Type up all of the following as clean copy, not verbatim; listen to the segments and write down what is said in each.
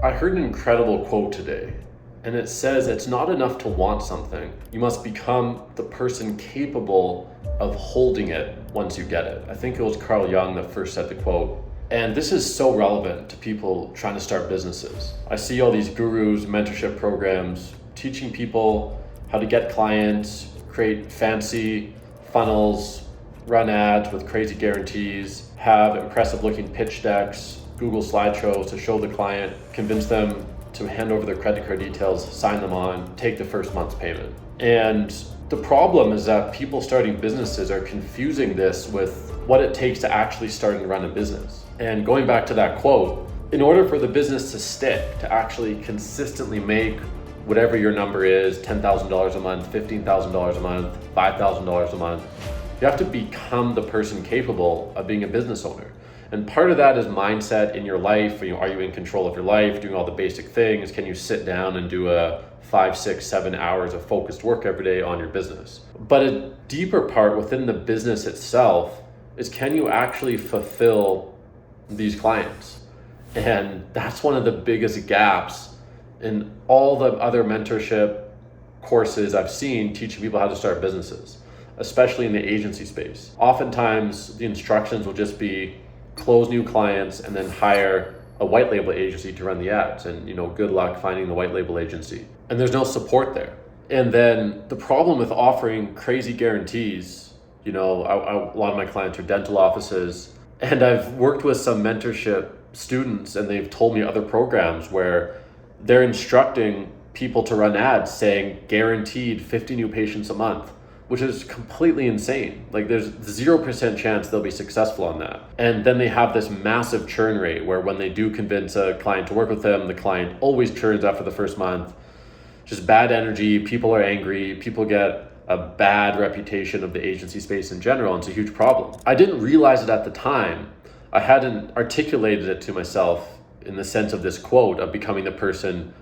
I heard an incredible quote today, and it says it's not enough to want something. You must become the person capable of holding it once you get it. I think it was Carl Jung that first said the quote. And this is so relevant to people trying to start businesses. I see all these gurus, mentorship programs, teaching people how to get clients, create fancy funnels, run ads with crazy guarantees, have impressive looking pitch decks, Google slideshows to show the client, convince them to hand over their credit card details, sign them on, take the first month's payment. And the problem is that people starting businesses are confusing this with what it takes to actually start and run a business. And going back to that quote, in order for the business to stick, to actually consistently make whatever your number is, $10,000 a month, $15,000 a month, $5,000 a month, you have to become the person capable of being a business owner. And part of that is mindset in your life. Are you in control of your life, doing all the basic things? Can you sit down and do a 5, 6, 7 hours of focused work every day on your business? But a deeper part within the business itself is, can you actually fulfill these clients? And that's one of the biggest gaps in all the other mentorship courses I've seen teaching people how to start businesses, especially in the agency space. Oftentimes the instructions will just be close new clients and then hire a white label agency to run the ads, and good luck finding the white label agency. And there's no support there. And then the problem with offering crazy guarantees, a lot of my clients are dental offices, and I've worked with some mentorship students and they've told me other programs where they're instructing people to run ads saying guaranteed 50 new patients a month, which is completely insane. Like, there's 0% chance they'll be successful on that. And then they have this massive churn rate where when they do convince a client to work with them, the client always churns after the first month. Just bad energy, people are angry, people get a bad reputation of the agency space in general, and it's a huge problem. I didn't realize it at the time. I hadn't articulated it to myself in the sense of this quote of becoming the person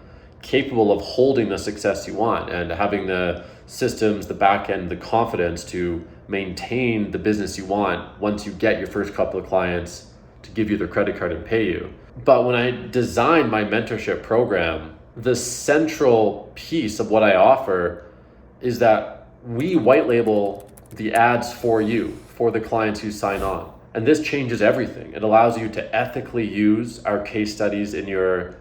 capable of holding the success you want and having the systems, the back end, the confidence to maintain the business you want once you get your first couple of clients to give you their credit card and pay you. But when I designed my mentorship program, the central piece of what I offer is that we white label the ads for you, for the clients who sign on. And this changes everything. It allows you to ethically use our case studies in your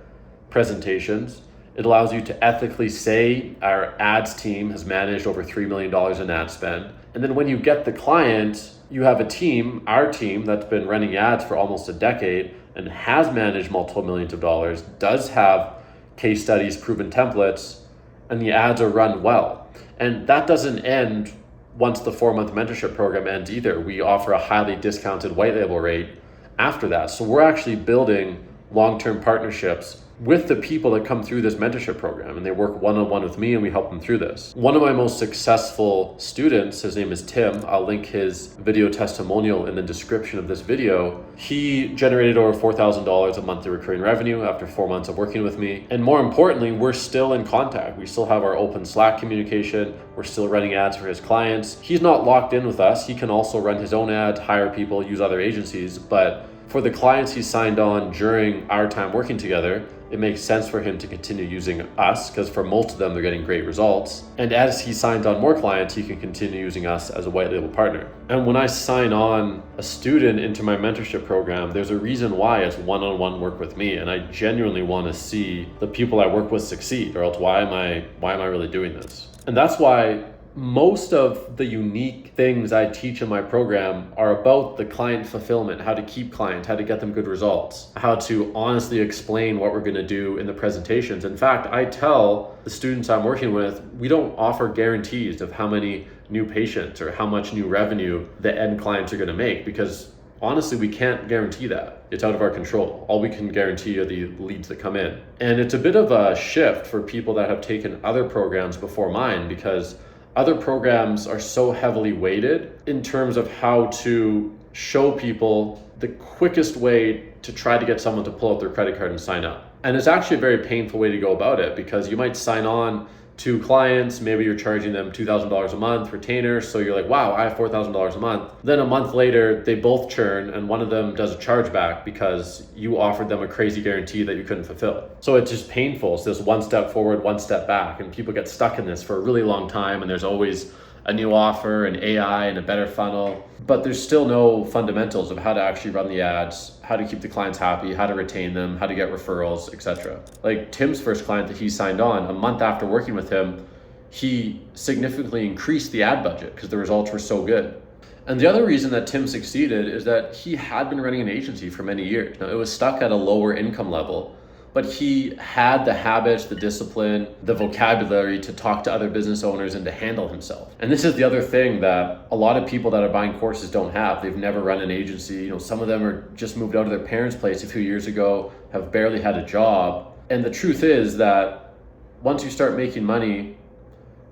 presentations. It allows you to ethically say our ads team has managed over $3 million in ad spend. And then when you get the client, you have a team, our team, that's been running ads for almost a decade and has managed multiple millions of dollars, does have case studies, proven templates, and the ads are run well. And that doesn't end once the 4-month mentorship program ends either. We offer a highly discounted white label rate after that. So we're actually building long-term partnerships with the people that come through this mentorship program, and they work one-on-one with me and we help them through this. One of my most successful students, his name is Tim. I'll link his video testimonial in the description of this video. He generated over $4,000 a monthly recurring revenue after 4 months of working with me. And more importantly, we're still in contact. We still have our open Slack communication. We're still running ads for his clients. He's not locked in with us. He can also run his own ads, hire people, use other agencies. But for the clients he signed on during our time working together, it makes sense for him to continue using us because for most of them, they're getting great results. And as he signs on more clients, he can continue using us as a white label partner. And when I sign on a student into my mentorship program, there's a reason why it's one-on-one work with me. And I genuinely want to see the people I work with succeed, or else why am I really doing this? And that's why most of the unique things I teach in my program are about the client fulfillment, how to keep clients, how to get them good results, how to honestly explain what we're going to do in the presentations. In fact, I tell the students I'm working with, we don't offer guarantees of how many new patients or how much new revenue the end clients are going to make, because honestly, we can't guarantee that. It's out of our control. All we can guarantee are the leads that come in. And it's a bit of a shift for people that have taken other programs before mine, because other programs are so heavily weighted in terms of how to show people the quickest way to try to get someone to pull out their credit card and sign up. And it's actually a very painful way to go about it, because you might sign on 2 clients, maybe you're charging them $2,000 a month retainer, so you're like, wow, I have $4,000 a month. Then a month later, they both churn and one of them does a chargeback because you offered them a crazy guarantee that you couldn't fulfill. So it's just painful. It's this one step forward, one step back, and people get stuck in this for a really long time, and there's always a new offer, an AI, and a better funnel. But there's still no fundamentals of how to actually run the ads, how to keep the clients happy, how to retain them, how to get referrals, etc. Like Tim's first client that he signed on, a month after working with him, he significantly increased the ad budget because the results were so good. And the other reason that Tim succeeded is that he had been running an agency for many years. Now, it was stuck at a lower income level, but he had the habits, the discipline, the vocabulary to talk to other business owners and to handle himself. And this is the other thing that a lot of people that are buying courses don't have. They've never run an agency. Some of them are just moved out of their parents' place a few years ago, have barely had a job. And the truth is that once you start making money,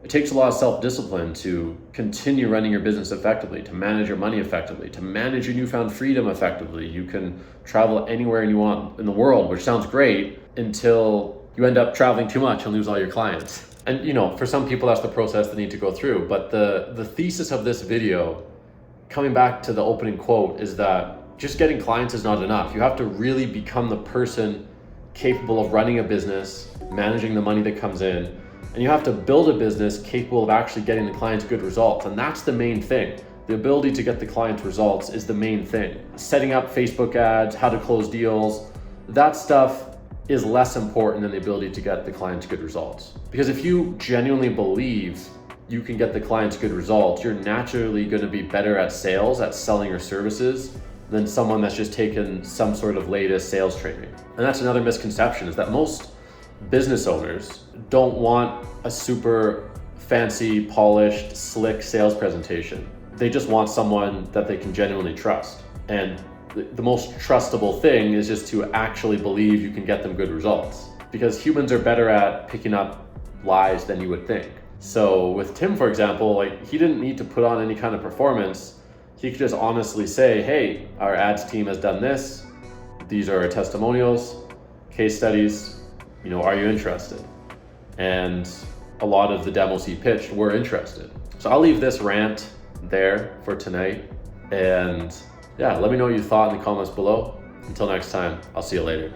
it takes a lot of self-discipline to continue running your business effectively, to manage your money effectively, to manage your newfound freedom effectively. You can travel anywhere you want in the world, which sounds great until you end up traveling too much and lose all your clients. And for some people, that's the process they need to go through. But the thesis of this video, coming back to the opening quote, is that just getting clients is not enough. You have to really become the person capable of running a business, managing the money that comes in, and you have to build a business capable of actually getting the clients good results. And that's the main thing. The ability to get the clients results is the main thing. Setting up Facebook ads, how to close deals, that stuff is less important than the ability to get the clients good results. Because if you genuinely believe you can get the clients good results, you're naturally going to be better at sales, at selling your services, than someone that's just taken some sort of latest sales training. And that's another misconception, is that most business owners don't want a super fancy, polished, slick sales presentation. They just want someone that they can genuinely trust. And the most trustable thing is just to actually believe you can get them good results, because humans are better at picking up lies than you would think. So with Tim, for example, he didn't need to put on any kind of performance. He could just honestly say, hey, our ads team has done this. These are our testimonials, case studies. Are you interested? And a lot of the demos he pitched were interested. So I'll leave this rant there for tonight. And yeah, let me know what you thought in the comments below. Until next time, I'll see you later.